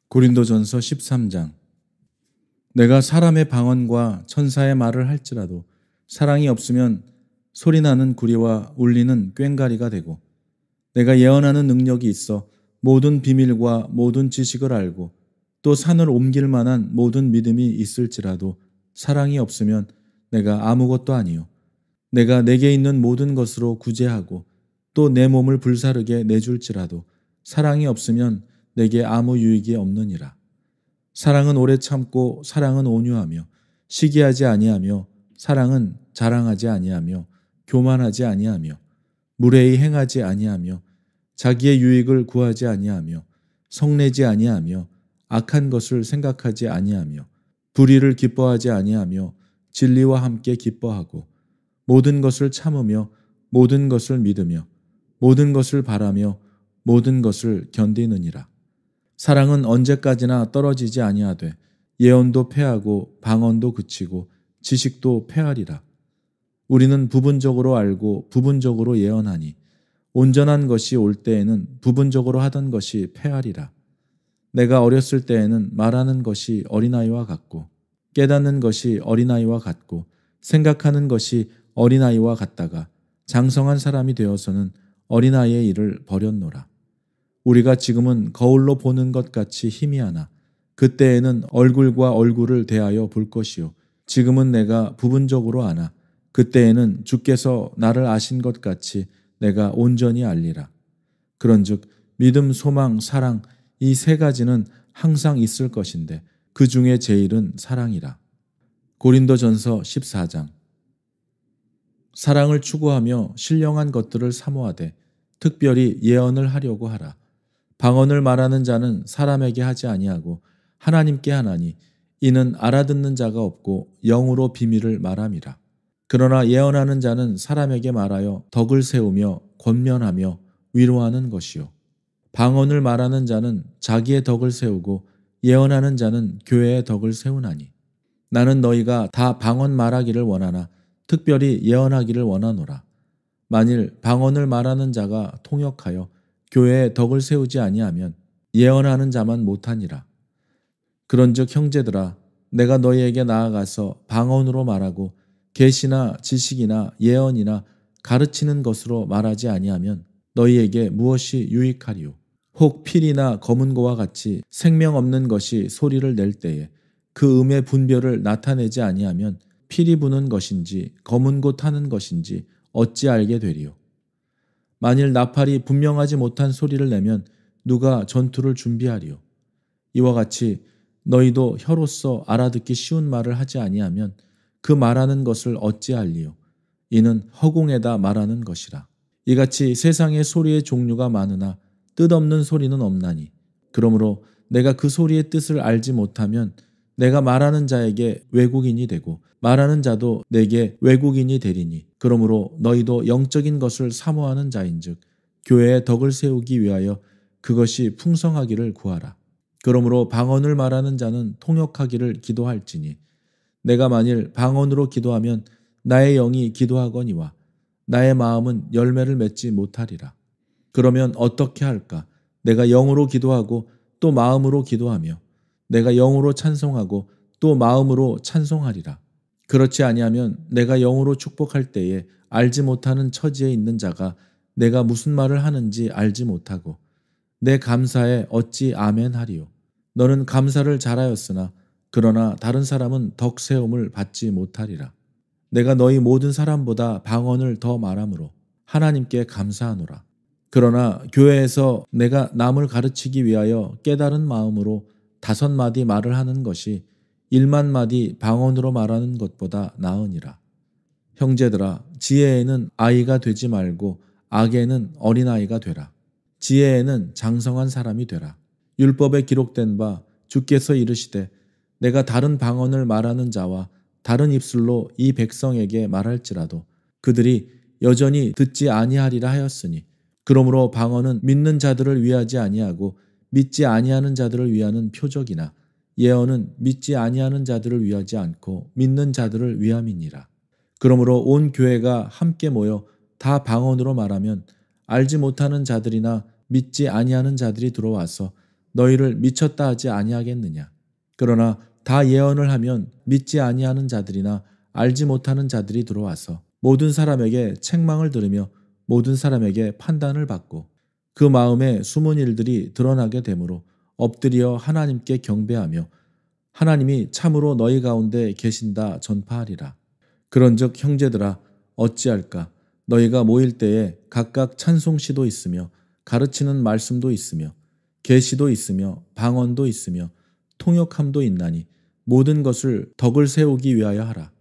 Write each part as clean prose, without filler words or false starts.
고린도전서 13장. 내가 사람의 방언과 천사의 말을 할지라도 사랑이 없으면 소리나는 구리와 울리는 꽹과리가 되고, 내가 예언하는 능력이 있어 모든 비밀과 모든 지식을 알고 또 산을 옮길 만한 모든 믿음이 있을지라도 사랑이 없으면 내가 아무것도 아니요, 내가 내게 있는 모든 것으로 구제하고 또 내 몸을 불사르게 내줄지라도 사랑이 없으면 내게 아무 유익이 없느니라. 사랑은 오래 참고 사랑은 온유하며 시기하지 아니하며 사랑은 자랑하지 아니하며 교만하지 아니하며 무례히 행하지 아니하며 자기의 유익을 구하지 아니하며 성내지 아니하며 악한 것을 생각하지 아니하며 불의를 기뻐하지 아니하며 진리와 함께 기뻐하고 모든 것을 참으며 모든 것을 믿으며 모든 것을 바라며 모든 것을 견디느니라. 사랑은 언제까지나 떨어지지 아니하되 예언도 패하고 방언도 그치고 지식도 패하리라. 우리는 부분적으로 알고 부분적으로 예언하니 온전한 것이 올 때에는 부분적으로 하던 것이 패하리라. 내가 어렸을 때에는 말하는 것이 어린아이와 같고 깨닫는 것이 어린아이와 같고 생각하는 것이 어린아이와 같다가 장성한 사람이 되어서는 어린아이의 일을 버렸노라. 우리가 지금은 거울로 보는 것 같이 희미하나 그때에는 얼굴과 얼굴을 대하여 볼 것이요, 지금은 내가 부분적으로 아나 그때에는 주께서 나를 아신 것 같이 내가 온전히 알리라. 그런즉 믿음, 소망, 사랑 이 세 가지는 항상 있을 것인데 그 중에 제일은 사랑이라. 고린도전서 14장. 사랑을 추구하며 신령한 것들을 사모하되 특별히 예언을 하려고 하라. 방언을 말하는 자는 사람에게 하지 아니하고 하나님께 하나니 이는 알아듣는 자가 없고 영으로 비밀을 말함이라. 그러나 예언하는 자는 사람에게 말하여 덕을 세우며 권면하며 위로하는 것이요, 방언을 말하는 자는 자기의 덕을 세우고 예언하는 자는 교회의 덕을 세우나니, 나는 너희가 다 방언 말하기를 원하나 특별히 예언하기를 원하노라. 만일 방언을 말하는 자가 통역하여 교회에 덕을 세우지 아니하면 예언하는 자만 못하니라. 그런즉 형제들아, 내가 너희에게 나아가서 방언으로 말하고 계시나 지식이나 예언이나 가르치는 것으로 말하지 아니하면 너희에게 무엇이 유익하리요? 혹 필이나 검은고와 같이 생명 없는 것이 소리를 낼 때에 그 음의 분별을 나타내지 아니하면 필이 부는 것인지 검은고 타는 것인지 어찌 알게 되리요? 만일 나팔이 분명하지 못한 소리를 내면 누가 전투를 준비하리요? 이와 같이 너희도 혀로서 알아듣기 쉬운 말을 하지 아니하면 그 말하는 것을 어찌 알리요? 이는 허공에다 말하는 것이라. 이같이 세상의 소리의 종류가 많으나 뜻없는 소리는 없나니, 그러므로 내가 그 소리의 뜻을 알지 못하면 내가 말하는 자에게 외국인이 되고 말하는 자도 내게 외국인이 되리니, 그러므로 너희도 영적인 것을 사모하는 자인즉 교회의 덕을 세우기 위하여 그것이 풍성하기를 구하라. 그러므로 방언을 말하는 자는 통역하기를 기도할지니, 내가 만일 방언으로 기도하면 나의 영이 기도하거니와 나의 마음은 열매를 맺지 못하리라. 그러면 어떻게 할까? 내가 영으로 기도하고 또 마음으로 기도하며 내가 영으로 찬송하고 또 마음으로 찬송하리라. 그렇지 아니하면 내가 영으로 축복할 때에 알지 못하는 처지에 있는 자가 내가 무슨 말을 하는지 알지 못하고 내 감사에 어찌 아멘 하리요? 너는 감사를 잘하였으나 그러나 다른 사람은 덕 세움을 받지 못하리라. 내가 너희 모든 사람보다 방언을 더 말하므로 하나님께 감사하노라. 그러나 교회에서 내가 남을 가르치기 위하여 깨달은 마음으로 5마디 말을 하는 것이 1만마디 방언으로 말하는 것보다 나으니라. 형제들아, 지혜에는 아이가 되지 말고 악에는 어린아이가 되라. 지혜에는 장성한 사람이 되라. 율법에 기록된 바 주께서 이르시되 내가 다른 방언을 말하는 자와 다른 입술로 이 백성에게 말할지라도 그들이 여전히 듣지 아니하리라 하였으니, 그러므로 방언은 믿는 자들을 위하지 아니하고 믿지 아니하는 자들을 위하는 표적이나 예언은 믿지 아니하는 자들을 위하지 않고 믿는 자들을 위함이니라. 그러므로 온 교회가 함께 모여 다 방언으로 말하면 알지 못하는 자들이나 믿지 아니하는 자들이 들어와서 너희를 미쳤다 하지 아니하겠느냐. 그러나 다 예언을 하면 믿지 아니하는 자들이나 알지 못하는 자들이 들어와서 모든 사람에게 책망을 들으며 모든 사람에게 판단을 받고 그 마음에 숨은 일들이 드러나게 되므로 엎드려 하나님께 경배하며 하나님이 참으로 너희 가운데 계신다 전파하리라. 그런즉 형제들아 어찌할까. 너희가 모일 때에 각각 찬송시도 있으며 가르치는 말씀도 있으며 계시도 있으며 방언도 있으며 통역함도 있나니 모든 것을 덕을 세우기 위하여 하라.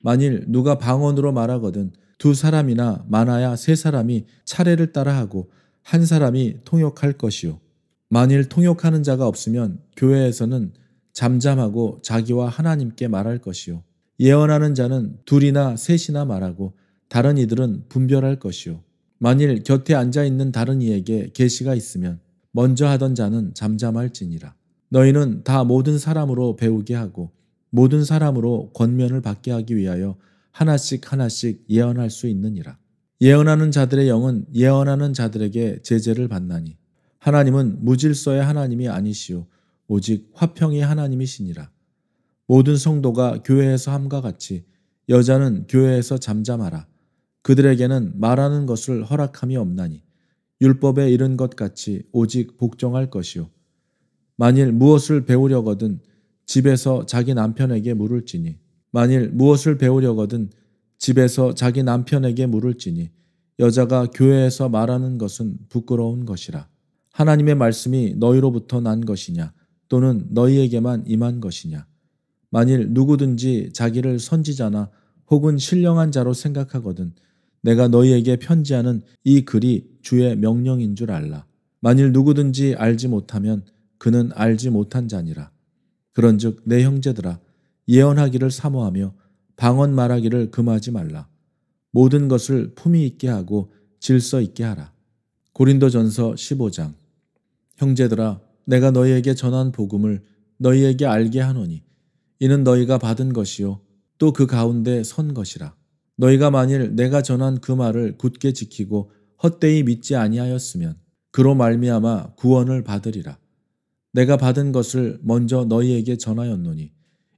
만일 누가 방언으로 말하거든 두 사람이나 많아야 세 사람이 차례를 따라하고 한 사람이 통역할 것이요. 만일 통역하는 자가 없으면 교회에서는 잠잠하고 자기와 하나님께 말할 것이요. 예언하는 자는 둘이나 셋이나 말하고 다른 이들은 분별할 것이요. 만일 곁에 앉아 있는 다른 이에게 계시가 있으면 먼저 하던 자는 잠잠할지니라. 너희는 다 모든 사람으로 배우게 하고 모든 사람으로 권면을 받게 하기 위하여 하나씩 하나씩 예언할 수 있느니라. 예언하는 자들의 영은 예언하는 자들에게 제재를 받나니 하나님은 무질서의 하나님이 아니시오 오직 화평의 하나님이시니라. 모든 성도가 교회에서 함과 같이 여자는 교회에서 잠잠하라. 그들에게는 말하는 것을 허락함이 없나니 율법에 이른 것 같이 오직 복종할 것이요. 만일 무엇을 배우려거든 집에서 자기 남편에게 물을지니 만일 무엇을 배우려거든 집에서 자기 남편에게 물을지니 여자가 교회에서 말하는 것은 부끄러운 것이라. 하나님의 말씀이 너희로부터 난 것이냐 또는 너희에게만 임한 것이냐. 만일 누구든지 자기를 선지자나 혹은 신령한 자로 생각하거든 내가 너희에게 편지하는 이 글이 주의 명령인 줄 알라. 만일 누구든지 알지 못하면 그는 알지 못한 자니라. 그런즉 내 형제들아 예언하기를 사모하며 방언 말하기를 금하지 말라. 모든 것을 품위 있게 하고 질서 있게 하라. 고린도전서 15장. 형제들아 내가 너희에게 전한 복음을 너희에게 알게 하노니 이는 너희가 받은 것이요 또 그 가운데 선 것이라. 너희가 만일 내가 전한 그 말을 굳게 지키고 헛되이 믿지 아니하였으면 그로 말미암아 구원을 받으리라. 내가 받은 것을 먼저 너희에게 전하였노니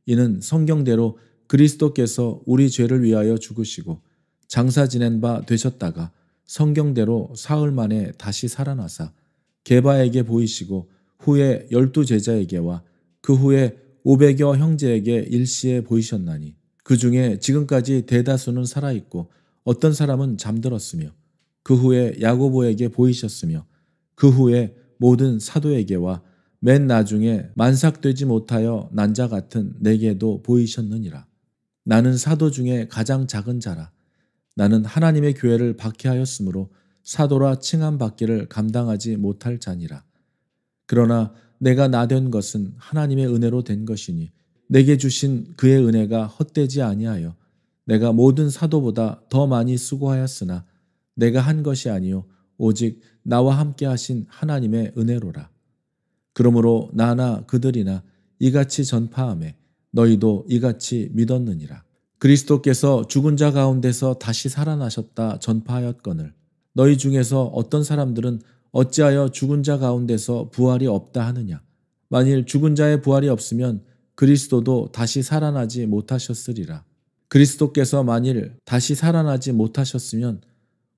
이는 성경대로 그리스도께서 우리 죄를 위하여 죽으시고 장사 지낸 바 되셨다가 성경대로 사흘 만에 다시 살아나사 게바에게 보이시고 후에 12 제자에게와 그 후에 500여 형제에게 일시에 보이셨나니 그 중에 지금까지 대다수는 살아있고 어떤 사람은 잠들었으며 그 후에 야고보에게 보이셨으며 그 후에 모든 사도에게와 맨 나중에 만삭되지 못하여 난 자 같은 내게도 보이셨느니라. 나는 사도 중에 가장 작은 자라. 나는 하나님의 교회를 박해하였으므로 사도라 칭함받기를 감당하지 못할 자니라. 그러나 내가 나된 것은 하나님의 은혜로 된 것이니 내게 주신 그의 은혜가 헛되지 아니하여 내가 모든 사도보다 더 많이 수고하였으나 내가 한 것이 아니요 오직 나와 함께 하신 하나님의 은혜로라. 그러므로 나나 그들이나 이같이 전파하매 너희도 이같이 믿었느니라. 그리스도께서 죽은 자 가운데서 다시 살아나셨다 전파하였거늘 너희 중에서 어떤 사람들은 어찌하여 죽은 자 가운데서 부활이 없다 하느냐. 만일 죽은 자의 부활이 없으면 그리스도도 다시 살아나지 못하셨으리라. 그리스도께서 만일 다시 살아나지 못하셨으면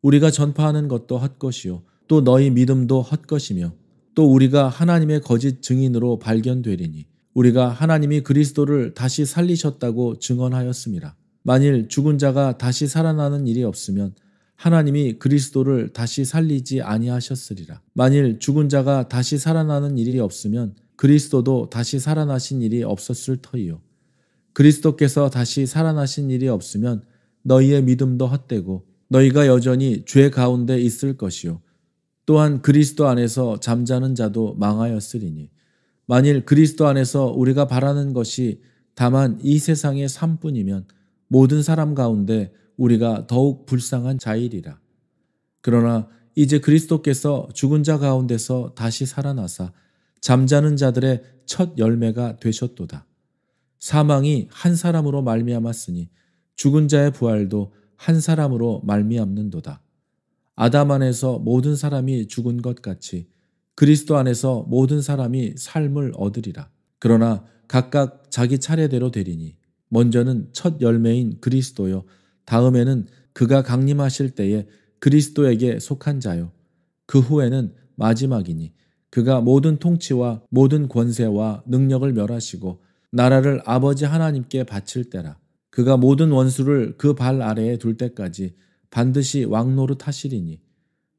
우리가 전파하는 것도 헛것이요 또 너희 믿음도 헛것이며 또 우리가 하나님의 거짓 증인으로 발견되리니 우리가 하나님이 그리스도를 다시 살리셨다고 증언하였습니다. 만일 죽은 자가 다시 살아나는 일이 없으면 하나님이 그리스도를 다시 살리지 아니하셨으리라. 만일 죽은 자가 다시 살아나는 일이 없으면 그리스도도 다시 살아나신 일이 없었을 터이요. 그리스도께서 다시 살아나신 일이 없으면 너희의 믿음도 헛되고 너희가 여전히 죄 가운데 있을 것이요. 또한 그리스도 안에서 잠자는 자도 망하였으리니 만일 그리스도 안에서 우리가 바라는 것이 다만 이 세상의 삶뿐이면 모든 사람 가운데 우리가 더욱 불쌍한 자이리라. 그러나 이제 그리스도께서 죽은 자 가운데서 다시 살아나사 잠자는 자들의 첫 열매가 되셨도다. 사망이 한 사람으로 말미암았으니 죽은 자의 부활도 한 사람으로 말미암는도다. 아담 안에서 모든 사람이 죽은 것 같이 그리스도 안에서 모든 사람이 삶을 얻으리라. 그러나 각각 자기 차례대로 되리니 먼저는 첫 열매인 그리스도요 다음에는 그가 강림하실 때에 그리스도에게 속한 자요 그 후에는 마지막이니 그가 모든 통치와 모든 권세와 능력을 멸하시고 나라를 아버지 하나님께 바칠 때라. 그가 모든 원수를 그 발 아래에 둘 때까지 반드시 왕노릇 하시리니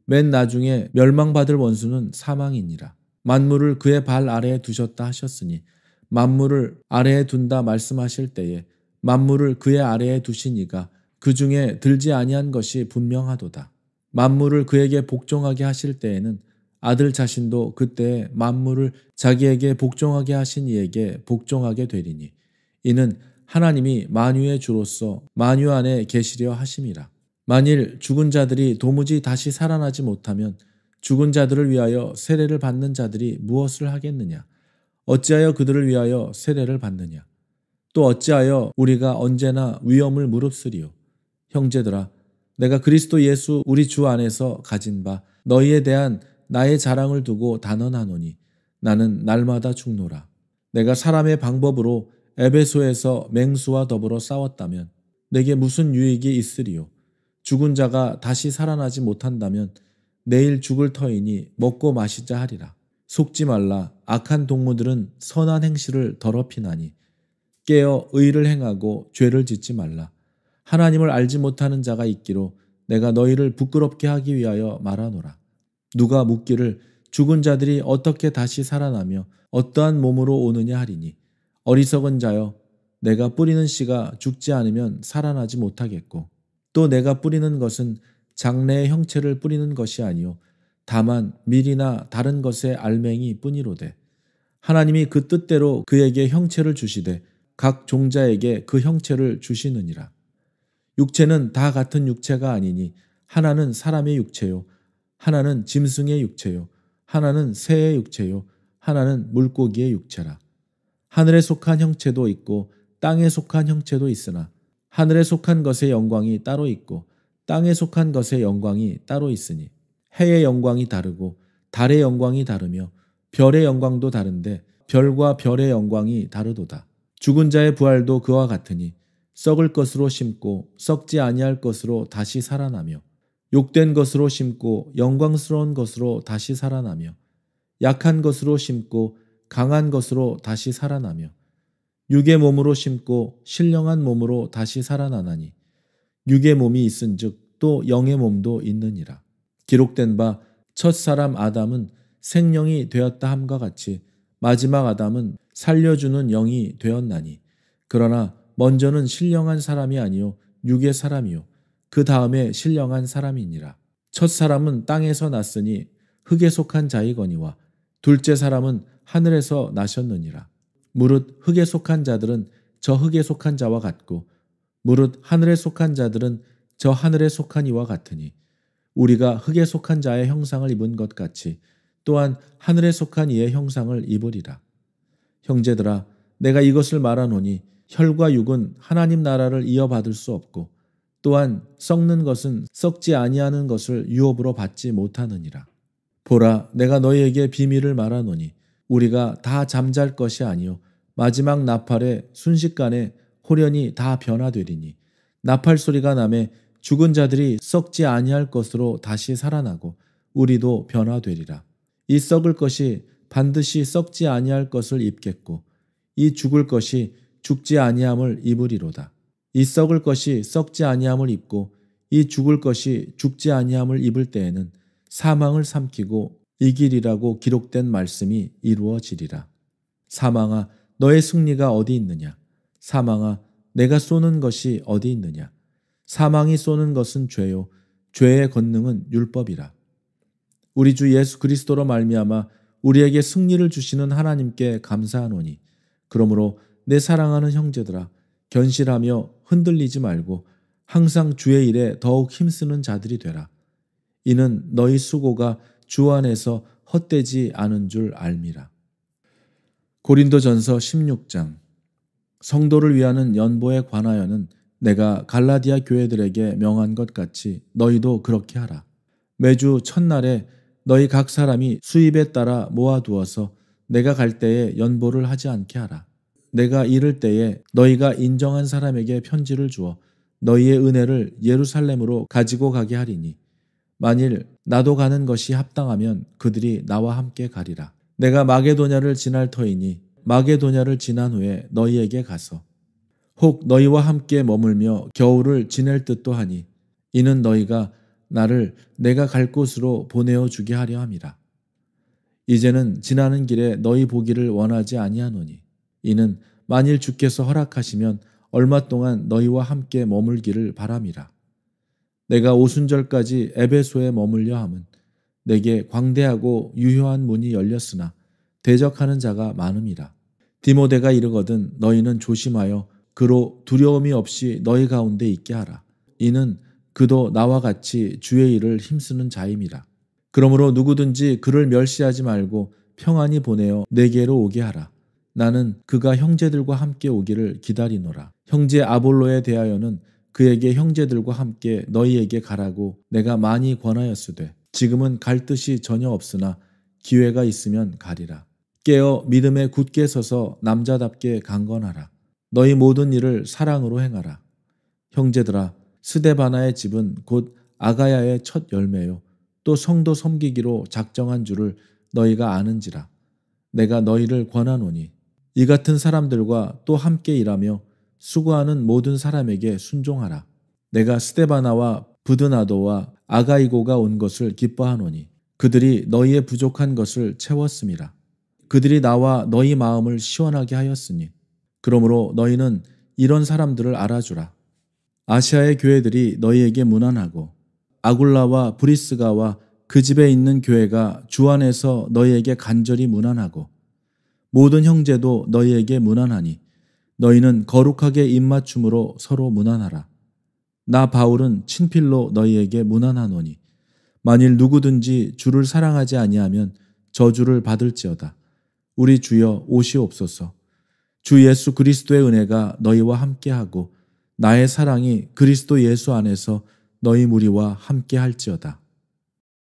맨 나중에 멸망받을 원수는 사망이니라. 만물을 그의 발 아래에 두셨다 하셨으니 만물을 아래에 둔다 말씀하실 때에 만물을 그의 아래에 두시니가 그 중에 들지 아니한 것이 분명하도다. 만물을 그에게 복종하게 하실 때에는 아들 자신도 그때에 만물을 자기에게 복종하게 하신 이에게 복종하게 되리니 이는 하나님이 만유의 주로서 만유 안에 계시려 하심이라. 만일 죽은 자들이 도무지 다시 살아나지 못하면 죽은 자들을 위하여 세례를 받는 자들이 무엇을 하겠느냐? 어찌하여 그들을 위하여 세례를 받느냐? 또 어찌하여 우리가 언제나 위험을 무릅쓰리요? 형제들아, 내가 그리스도 예수 우리 주 안에서 가진 바 너희에 대한 나의 자랑을 두고 단언하노니 나는 날마다 죽노라. 내가 사람의 방법으로 에베소에서 맹수와 더불어 싸웠다면 내게 무슨 유익이 있으리요? 죽은 자가 다시 살아나지 못한다면 내일 죽을 터이니 먹고 마시자 하리라. 속지 말라. 악한 동무들은 선한 행실을 더럽히나니 깨어 의를 행하고 죄를 짓지 말라. 하나님을 알지 못하는 자가 있기로 내가 너희를 부끄럽게 하기 위하여 말하노라. 누가 묻기를 죽은 자들이 어떻게 다시 살아나며 어떠한 몸으로 오느냐 하리니 어리석은 자여 내가 뿌리는 씨가 죽지 않으면 살아나지 못하겠고 또 내가 뿌리는 것은 장래의 형체를 뿌리는 것이 아니요 다만 밀이나 다른 것의 알맹이 뿐이로되 하나님이 그 뜻대로 그에게 형체를 주시되 각 종자에게 그 형체를 주시느니라. 육체는 다 같은 육체가 아니니 하나는 사람의 육체요 하나는 짐승의 육체요 하나는 새의 육체요 하나는 물고기의 육체라. 하늘에 속한 형체도 있고 땅에 속한 형체도 있으나 하늘에 속한 것의 영광이 따로 있고 땅에 속한 것의 영광이 따로 있으니 해의 영광이 다르고 달의 영광이 다르며 별의 영광도 다른데 별과 별의 영광이 다르도다. 죽은 자의 부활도 그와 같으니 썩을 것으로 심고 썩지 아니할 것으로 다시 살아나며 욕된 것으로 심고 영광스러운 것으로 다시 살아나며 약한 것으로 심고 강한 것으로 다시 살아나며 육의 몸으로 심고 신령한 몸으로 다시 살아나나니 육의 몸이 있은즉 또 영의 몸도 있느니라. 기록된 바 첫사람 아담은 생령이 되었다 함과 같이 마지막 아담은 살려주는 영이 되었나니 그러나 먼저는 신령한 사람이 아니요 육의 사람이요 그 다음에 신령한 사람이니라. 첫사람은 땅에서 났으니 흙에 속한 자이거니와 둘째 사람은 하늘에서 나셨느니라. 무릇 흙에 속한 자들은 저 흙에 속한 자와 같고 무릇 하늘에 속한 자들은 저 하늘에 속한 이와 같으니 우리가 흙에 속한 자의 형상을 입은 것 같이 또한 하늘에 속한 이의 형상을 입으리라. 형제들아, 내가 이것을 말하노니 혈과 육은 하나님 나라를 이어받을 수 없고 또한 썩는 것은 썩지 아니하는 것을 유업으로 받지 못하느니라. 보라, 내가 너희에게 비밀을 말하노니 우리가 다 잠잘 것이 아니요 마지막 나팔에 순식간에 홀연히 다 변화되리니 나팔 소리가 나매 죽은 자들이 썩지 아니할 것으로 다시 살아나고 우리도 변화되리라. 이 썩을 것이 반드시 썩지 아니할 것을 입겠고 이 죽을 것이 죽지 아니함을 입으리로다. 이 썩을 것이 썩지 아니함을 입고 이 죽을 것이 죽지 아니함을 입을 때에는 사망을 삼키고 이기리라고 기록된 말씀이 이루어지리라. 사망아, 너의 승리가 어디 있느냐? 사망아, 내가 쏘는 것이 어디 있느냐? 사망이 쏘는 것은 죄요 죄의 권능은 율법이라. 우리 주 예수 그리스도로 말미암아 우리에게 승리를 주시는 하나님께 감사하노니 그러므로 내 사랑하는 형제들아 견실하며 흔들리지 말고 항상 주의 일에 더욱 힘쓰는 자들이 되라. 이는 너희 수고가 주 안에서 헛되지 않은 줄 알미라. 고린도전서 16장. 성도를 위하는 연보에 관하여는 내가 갈라디아 교회들에게 명한 것 같이 너희도 그렇게 하라. 매주 첫날에 너희 각 사람이 수입에 따라 모아두어서 내가 갈 때에 연보를 하지 않게 하라. 내가 이를 때에 너희가 인정한 사람에게 편지를 주어 너희의 은혜를 예루살렘으로 가지고 가게 하리니 만일 나도 가는 것이 합당하면 그들이 나와 함께 가리라. 내가 마게도냐를 지날 터이니 마게도냐를 지난 후에 너희에게 가서 혹 너희와 함께 머물며 겨울을 지낼 듯도 하니 이는 너희가 나를 내가 갈 곳으로 보내어 주게 하려 함이라. 이제는 지나는 길에 너희 보기를 원하지 아니하노니 이는 만일 주께서 허락하시면 얼마 동안 너희와 함께 머물기를 바람이라. 내가 오순절까지 에베소에 머물려 함은 내게 광대하고 유효한 문이 열렸으나 대적하는 자가 많음이라. 디모데가 이르거든 너희는 조심하여 그로 두려움이 없이 너희 가운데 있게 하라. 이는 그도 나와 같이 주의 일을 힘쓰는 자임이라. 그러므로 누구든지 그를 멸시하지 말고 평안히 보내어 내게로 오게 하라. 나는 그가 형제들과 함께 오기를 기다리노라. 형제 아볼로에 대하여는 그에게 형제들과 함께 너희에게 가라고 내가 많이 권하였으되 지금은 갈 뜻이 전혀 없으나 기회가 있으면 가리라. 깨어 믿음에 굳게 서서 남자답게 강건하라. 너희 모든 일을 사랑으로 행하라. 형제들아, 스데바나의 집은 곧 아가야의 첫 열매요 또 성도 섬기기로 작정한 줄을 너희가 아는지라. 내가 너희를 권하노니 이 같은 사람들과 또 함께 일하며 수고하는 모든 사람에게 순종하라. 내가 스데바나와 부드나도와 아가이고가 온 것을 기뻐하노니 그들이 너희의 부족한 것을 채웠음이라. 그들이 나와 너희 마음을 시원하게 하였으니 그러므로 너희는 이런 사람들을 알아주라. 아시아의 교회들이 너희에게 문안하고 아굴라와 브리스가와 그 집에 있는 교회가 주 안에서 너희에게 간절히 문안하고 모든 형제도 너희에게 문안하니 너희는 거룩하게 입맞춤으로 서로 문안하라. 나 바울은 친필로 너희에게 문안하노니 만일 누구든지 주를 사랑하지 아니하면 저주를 받을지어다. 우리 주여 오시옵소서. 주 예수 그리스도의 은혜가 너희와 함께하고 나의 사랑이 그리스도 예수 안에서 너희 무리와 함께할지어다.